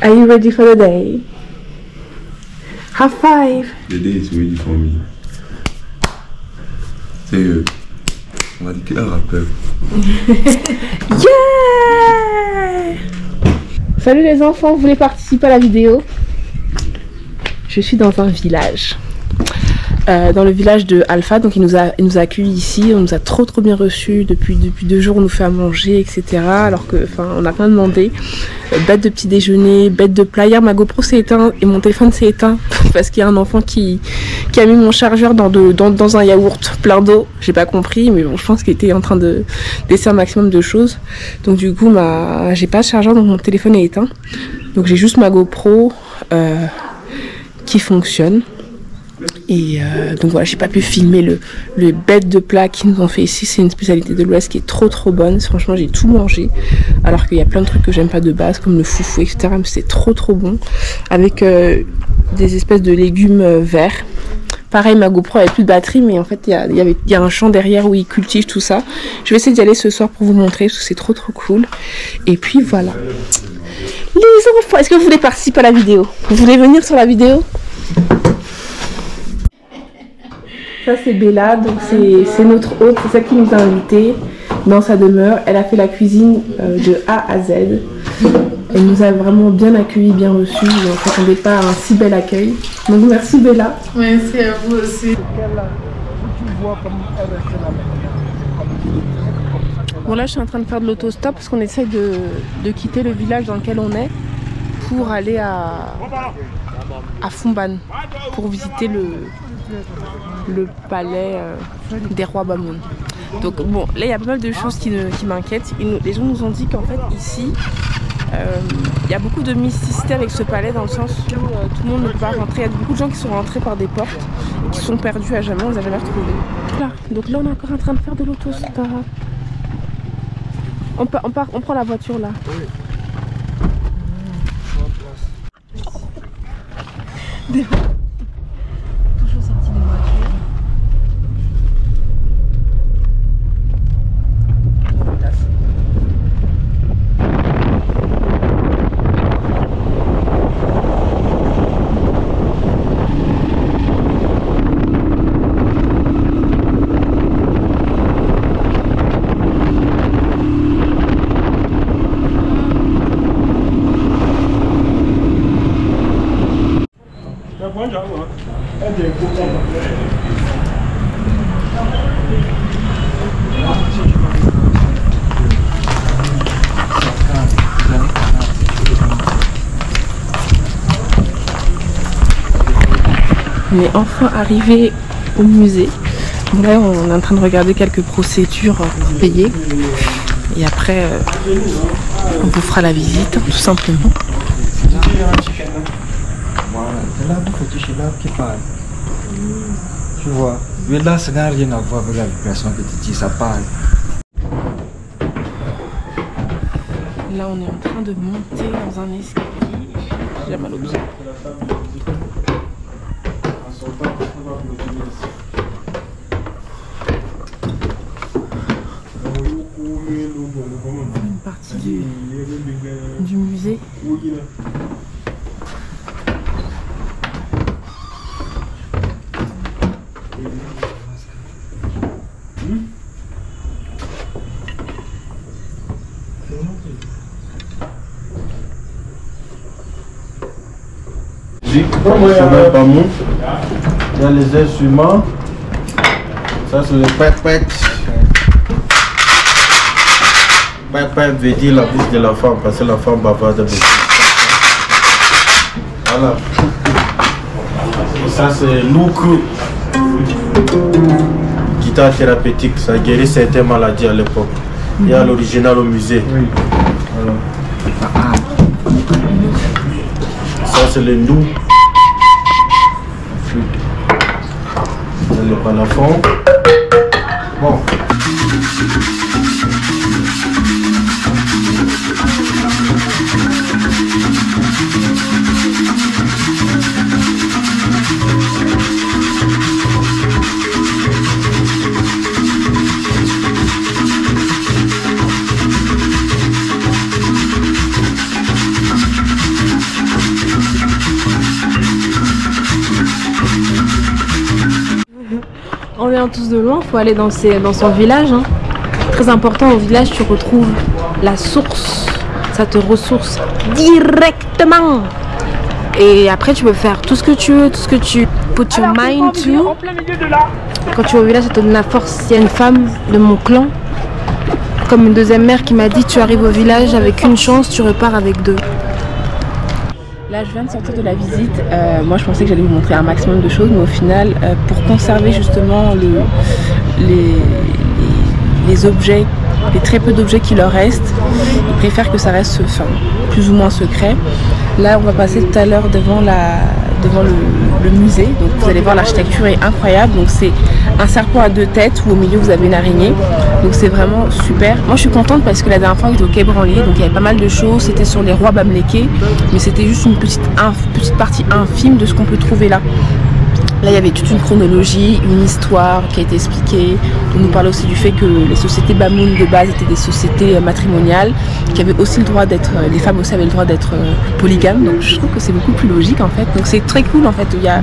Are you ready for the day? High five. The day is ready for me. C'est on va dire qu'il y a un rappeur. Yeah! Salut les enfants, vous voulez participer à la vidéo? Je suis dans un village. Dans le village de Alpha, donc il nous a accueillis ici, on nous a trop bien reçus, depuis 2 jours on nous fait à manger, etc. Alors que, enfin, on n'a rien demandé. Bête de petit déjeuner, bête de plat. Hier ma GoPro s'est éteinte et mon téléphone s'est éteint parce qu'il y a un enfant qui a mis mon chargeur dans un yaourt plein d'eau. J'ai pas compris, mais bon, je pense qu'il était en train de d'essayer un maximum de choses. Donc du coup, j'ai pas de chargeur, donc mon téléphone est éteint. Donc j'ai juste ma GoPro qui fonctionne. Et donc voilà, j'ai pas pu filmer le bête de plat qu'ils nous ont fait ici. C'est une spécialité de l'Ouest qui est trop bonne. Franchement, j'ai tout mangé, alors qu'il y a plein de trucs que j'aime pas de base, comme le foufou, etc. Mais c'est trop bon, avec des espèces de légumes verts. Pareil, ma GoPro avait plus de batterie, mais en fait il y a un champ derrière où ils cultivent tout ça. Je vais essayer d'y aller ce soir pour vous montrer, parce que c'est trop cool. Et puis voilà. Les enfants, est-ce que vous voulez participer à la vidéo? Vous voulez venir sur la vidéo? Ça c'est Bella, donc c'est notre hôte, c'est celle qui nous a invités dans sa demeure. Elle a fait la cuisine de A à Z. Elle nous a vraiment bien accueillis, bien reçus. On ne s'attendait pas à un si bel accueil. Donc merci Bella. Merci à vous aussi. Bon là je suis en train de faire de l'autostop parce qu'on essaye de quitter le village dans lequel on est pour aller à Fumban pour visiter le palais des rois Bamoun. Donc bon, là il y a pas mal de choses qui m'inquiètent. Les gens nous ont dit qu'en fait ici il y a beaucoup de mysticité avec ce palais, dans le sens où tout le monde ne peut pas rentrer. Il y a beaucoup de gens qui sont rentrés par des portes et qui sont perdus à jamais, on les a jamais retrouvés. Là, donc là on est encore en train de faire de l'autostop. On prend la voiture là. Oui. Toujours sorti des voitures. On est enfin arrivé au musée. Donc là on est en train de regarder quelques procédures payées. Et après on vous fera la visite, tout simplement. Tu vois, mais là ça n'a rien à voir avec la vibration que tu dis, ça parle. Là on est en train de monter dans un escalier. J'ai mal au pied. Une partie du musée. Chemin Bamoun. Il y a les instruments. Ça c'est le pépet. Pépet veut dire la bouche de la femme, parce que la femme bavarde avec. Voilà. Et ça c'est l'ouk. Guitare thérapeutique, ça guérit certaines maladies à l'époque. Il y a l'original au musée. Oui. Voilà. Ça c'est le nous. Le balafon. Bon. tous de loin, il faut aller dans son village. Hein. Très important, au village, tu retrouves la source. Ça te ressource directement. Et après, tu peux faire tout ce que tu veux, tout ce que tu put your mind to. Quand tu es au village, ça te donne la force. Il y a une femme de mon clan, comme une deuxième mère, qui m'a dit tu arrives au village avec une chance, tu repars avec deux. Là, je viens de sortir de la visite. Moi, je pensais que j'allais vous montrer un maximum de choses, mais au final, pour conserver justement les objets, les très peu d'objets qui leur restent, ils préfèrent que ça reste plus ou moins secret. Là, on va passer tout à l'heure devant le musée. Donc, vous allez voir, l'architecture est incroyable. Donc, c'est un serpent à deux têtes où au milieu vous avez une araignée. Donc, c'est vraiment super. Moi, je suis contente parce que la dernière fois, on était au Quai Branly. Donc, il y avait pas mal de choses. C'était sur les rois bamlékés, mais c'était juste une petite partie infime de ce qu'on peut trouver là. Là, il y avait toute une chronologie, une histoire qui a été expliquée. On nous parlait aussi du fait que les sociétés Bamoun de base étaient des sociétés matrimoniales, qui avaient aussi le droit d'être, les femmes aussi avaient le droit d'être polygames. Donc je trouve que c'est beaucoup plus logique en fait. Donc c'est très cool en fait. Il y a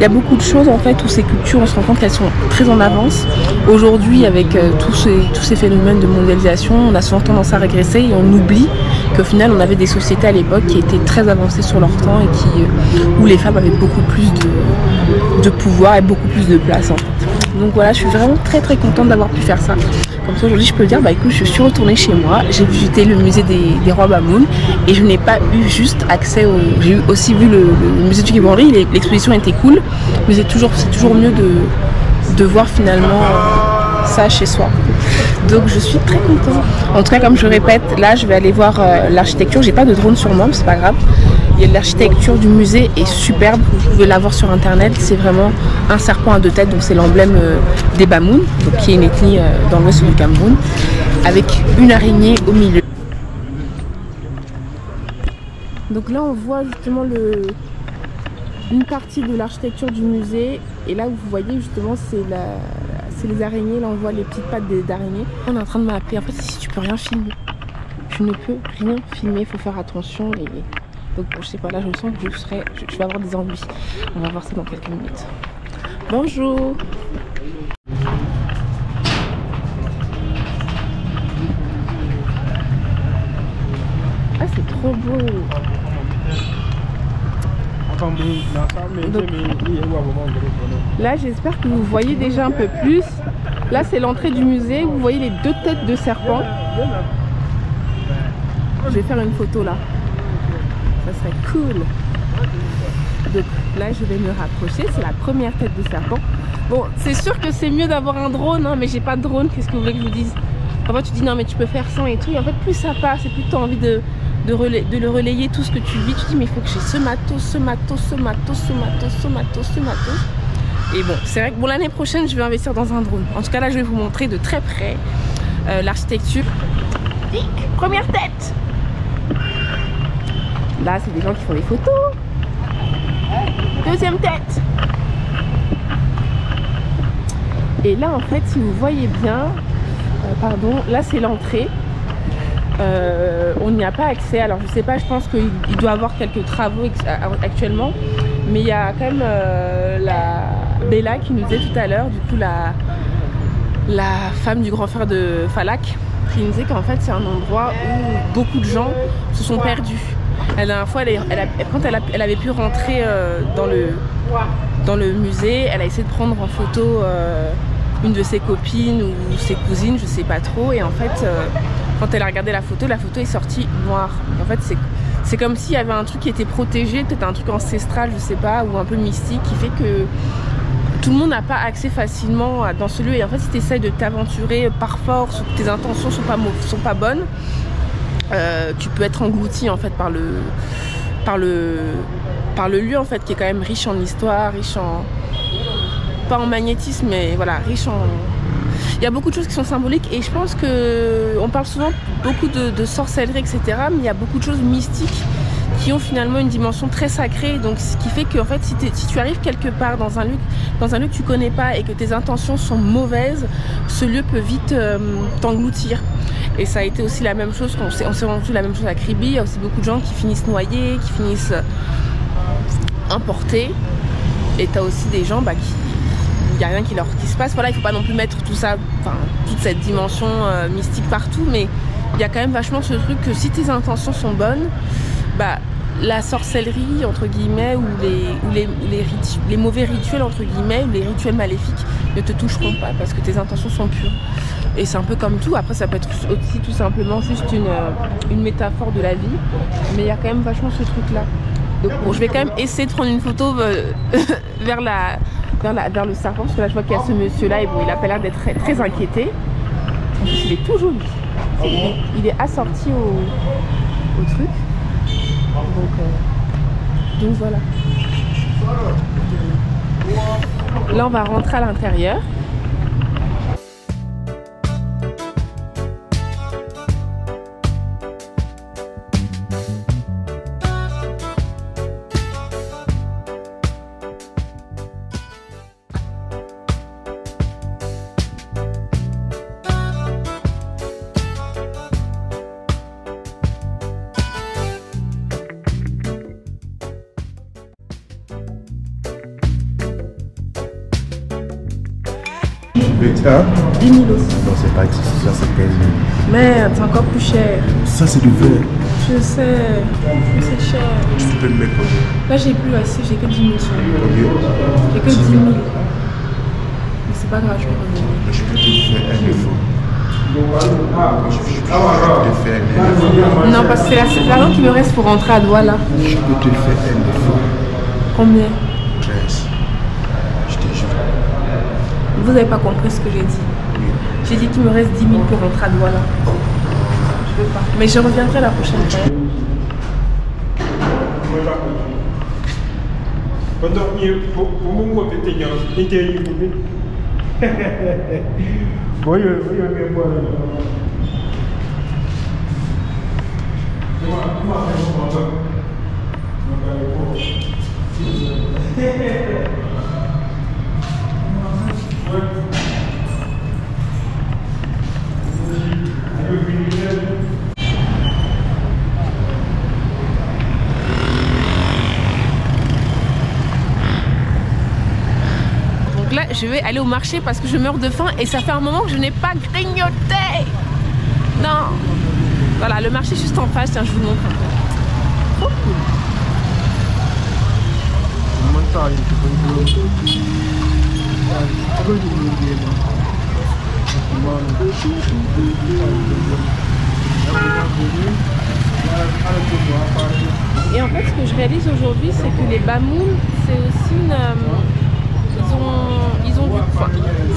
beaucoup de choses en fait où ces cultures, on se rend compte qu'elles sont très en avance. Aujourd'hui, avec tous ces phénomènes de mondialisation, on a souvent tendance à régresser et on oublie qu'au final, on avait des sociétés à l'époque qui étaient très avancées sur leur temps et où les femmes avaient beaucoup plus de pouvoir et beaucoup plus de place en fait. Donc voilà, je suis vraiment très très contente d'avoir pu faire ça. Comme ça aujourd'hui je peux dire, bah écoute, je suis retournée chez moi, j'ai visité le musée des rois Bamoun et je n'ai pas eu juste accès au... J'ai aussi vu le musée du Quai Branly, l'exposition était cool, mais c'est toujours mieux de voir finalement ça chez soi. Donc je suis très contente. En tout cas, comme je répète, là je vais aller voir l'architecture. J'ai pas de drone sur moi, mais c'est pas grave. L'architecture du musée est superbe, vous pouvez la voir sur internet, c'est vraiment un serpent à deux têtes, donc c'est l'emblème des Bamoun, donc qui est une ethnie dans l'ouest du Cameroun, avec une araignée au milieu. Donc là on voit justement une partie de l'architecture du musée, et là vous voyez justement c'est les araignées, là on voit les petites pattes d'araignées. On est en train de m'appeler, en fait ici tu peux rien filmer, tu ne peux rien filmer, il faut faire attention. Donc je sais pas, là je sens que je vais avoir des ennuis. On va voir ça dans quelques minutes. Bonjour. Ah c'est trop beau. Donc, là j'espère que vous voyez déjà un peu plus. Là c'est l'entrée du musée, vous voyez les deux têtes de serpent. Je vais faire une photo là. Ça serait cool. Donc là je vais me rapprocher, c'est la première tête de serpent. Bon, c'est sûr que c'est mieux d'avoir un drone, hein, mais j'ai pas de drone, qu'est-ce que vous voulez que je vous dise? Parfois tu dis non mais tu peux faire sans et tout, et en fait plus ça passe et plus tu as envie de le relayer tout ce que tu vis, tu dis mais il faut que j'ai ce matos. Et bon, c'est vrai que bon, l'année prochaine je vais investir dans un drone. En tout cas là je vais vous montrer de très près l'architecture. Première tête. Là, c'est des gens qui font des photos. Deuxième tête. Et là, en fait, si vous voyez bien, pardon, là, c'est l'entrée. On n'y a pas accès. Alors, je sais pas, je pense qu'il doit y avoir quelques travaux actuellement. Mais il y a quand même la Bella qui nous disait tout à l'heure, du coup, la femme du grand frère de Falak, qui nous disait qu'en fait, c'est un endroit où beaucoup de gens se sont perdus. La dernière fois, quand elle avait pu rentrer dans le musée, elle a essayé de prendre en photo une de ses copines ou ses cousines, je sais pas trop. Et en fait, quand elle a regardé la photo est sortie noire. Et en fait, c'est comme s'il y avait un truc qui était protégé, peut-être un truc ancestral, je sais pas, ou un peu mystique, qui fait que tout le monde n'a pas accès facilement dans ce lieu. Et en fait, si tu essaies de t'aventurer par force ou que tes intentions sont pas bonnes, tu peux être englouti en fait par le lieu en fait, qui est quand même riche en histoire, riche en, pas en magnétisme, mais voilà, riche en... Il y a beaucoup de choses qui sont symboliques et je pense que on parle souvent beaucoup de sorcellerie, etc. Mais il y a beaucoup de choses mystiques qui ont finalement une dimension très sacrée. Donc ce qui fait que en fait, si tu arrives quelque part dans un lieu que tu connais pas et que tes intentions sont mauvaises, ce lieu peut vite t'engloutir. Et ça a été aussi la même chose, on s'est rendu la même chose à Kribi. Il y a aussi beaucoup de gens qui finissent noyés, qui finissent emportés. Et tu as aussi des gens n'y a rien qui se passe. Voilà, il ne faut pas non plus mettre tout ça, enfin, toute cette dimension mystique partout, mais il y a quand même vachement ce truc que si tes intentions sont bonnes, bah, la sorcellerie, entre guillemets, ou les mauvais rituels, entre guillemets, ou les rituels maléfiques ne te toucheront pas parce que tes intentions sont pures. Et c'est un peu comme tout. Après, ça peut être aussi tout simplement juste une métaphore de la vie, mais il y a quand même vachement ce truc-là. Donc bon, je vais quand même essayer de prendre une photo vers le serpent, parce que là je vois qu'il y a ce monsieur-là et bon, il a pas l'air d'être très, très inquiété. En plus, il est tout joli. Il est assorti au truc. Donc voilà. Là on va rentrer à l'intérieur. Hein? 10 000 aussi. Non, c'est pas excessif, ça c'est 15 000. Merde, c'est encore plus cher. Ça c'est du verre. Je sais, c'est cher. Tu peux le mettre combien? Là j'ai plus assez, j'ai que 10 000 sur moi. Combien? J'ai que 10 000. Mais c'est pas grave, je vais revenir. Je peux te faire un effort. Je peux te faire un effort. Non, parce que c'est l'argent qui me reste pour rentrer à Douala. Je peux te faire un effort. Combien? 13. Je te jure. Vous n'avez pas compris ce que j'ai dit. J'ai dit qu'il me reste 10 000 pour rentrer à Douala. Je veux pas. Mais je reviendrai la prochaine fois. Donc là, je vais aller au marché parce que je meurs de faim et ça fait un moment que je n'ai pas grignoté. Non. Voilà, le marché est juste en face. Tiens, je vous montre un peu. Trop cool. Et en fait, ce que je réalise aujourd'hui, c'est que les Bamoun, c'est aussi une...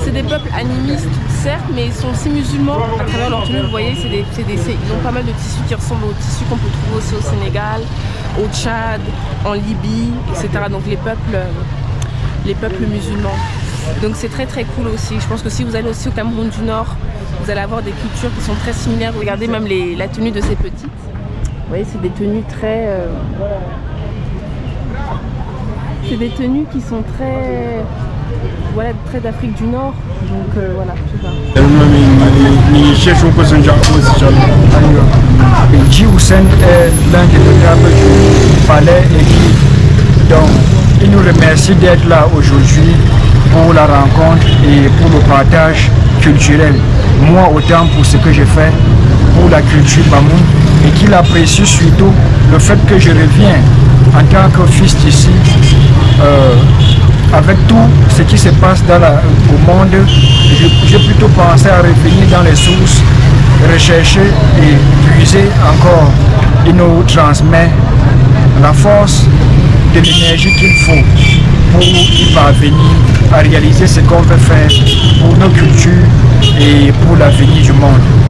c'est des peuples animistes, certes, mais ils sont aussi musulmans. À travers leur tenue, vous voyez, ils ont pas mal de tissus qui ressemblent aux tissus qu'on peut trouver aussi au Sénégal, au Tchad, en Libye, etc. Donc les peuples musulmans. Donc c'est très très cool aussi. Je pense que si vous allez aussi au Cameroun du Nord, vous allez avoir des cultures qui sont très similaires. Regardez même la tenue de ces petites. Vous voyez, c'est des tenues très... c'est des tenues qui sont très... Voilà, très d'Afrique du Nord. Donc voilà, je sais pas. Dji Hussein est l'un des notables du palais et qui, donc, il nous remercie d'être là aujourd'hui pour la rencontre et pour le partage culturel. Moi, autant pour ce que j'ai fait pour la culture Bamoun, et qu'il apprécie surtout le fait que je reviens en tant que fils d'ici. Avec tout ce qui se passe au monde, j'ai plutôt pensé à revenir dans les sources, rechercher et puiser encore. Il nous transmet la force de l'énergie qu'il faut pour y parvenir à réaliser ce qu'on veut faire pour nos cultures et pour l'avenir du monde.